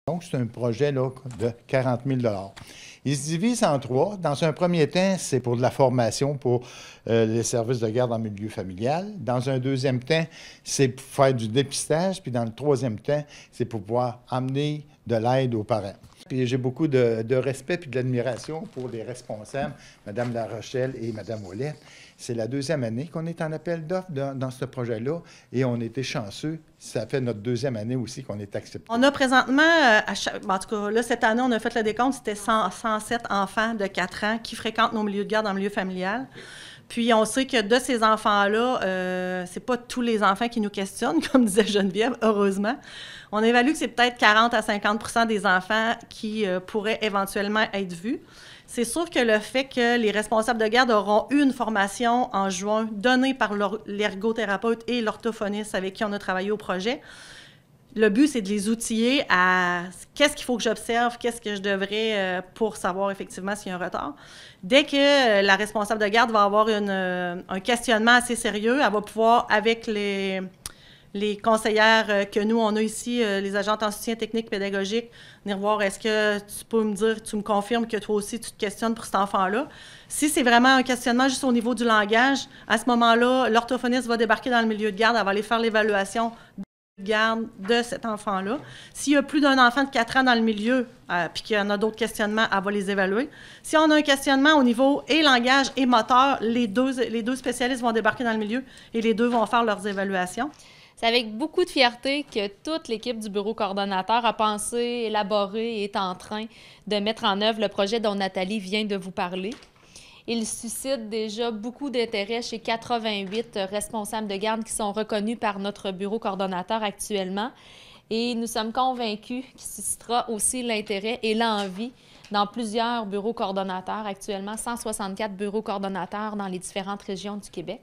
Donc, c'est un projet là, de 40 000 $. Il se divise en trois. Dans un premier temps, c'est pour de la formation pour les services de garde en milieu familial. Dans un deuxième temps, c'est pour faire du dépistage. Puis dans le troisième temps, c'est pour pouvoir amener de l'aide aux parents. Puis j'ai beaucoup de respect et de l'admiration pour les responsables, Mme Larochelle et Mme Ouellette. C'est la deuxième année qu'on est en appel d'offres dans ce projet-là et on a été chanceux. Ça fait notre deuxième année aussi qu'on est accepté. On a présentement, en tout cas, là, cette année, on a fait le décompte, c'était 107 enfants de 4 ans qui fréquentent nos milieux de garde en milieu familial. Puis on sait que de ces enfants-là, c'est pas tous les enfants qui nous questionnent, comme disait Geneviève, heureusement. On évalue que c'est peut-être 40 à 50 % des enfants qui pourraient éventuellement être vus. C'est sûr que le fait que les responsables de garde auront eu une formation en juin donnée par l'ergothérapeute et l'orthophoniste avec qui on a travaillé au projet, le but, c'est de les outiller à qu'est-ce qu'il faut que j'observe, qu'est-ce que je devrais pour savoir effectivement s'il y a un retard. Dès que la responsable de garde va avoir un questionnement assez sérieux, elle va pouvoir, avec les conseillères que nous, on a ici, les agentes en soutien technique pédagogique, venir voir est-ce que tu peux me dire, tu me confirmes que toi aussi, tu te questionnes pour cet enfant-là. Si c'est vraiment un questionnement juste au niveau du langage, à ce moment-là, l'orthophoniste va débarquer dans le milieu de garde, elle va aller faire l'évaluation de garde de cet enfant-là. S'il y a plus d'un enfant de 4 ans dans le milieu, puis qu'il y en a d'autres questionnements, elle va les évaluer. Si on a un questionnement au niveau et langage et moteur, les deux spécialistes vont débarquer dans le milieu et les deux vont faire leurs évaluations. C'est avec beaucoup de fierté que toute l'équipe du bureau coordonnateur a pensé, élaboré et est en train de mettre en œuvre le projet dont Nathalie vient de vous parler. Il suscite déjà beaucoup d'intérêt chez 88 responsables de garde qui sont reconnus par notre bureau coordonnateur actuellement. Et nous sommes convaincus qu'il suscitera aussi l'intérêt et l'envie dans plusieurs bureaux coordonnateurs, actuellement 164 bureaux coordonnateurs dans les différentes régions du Québec.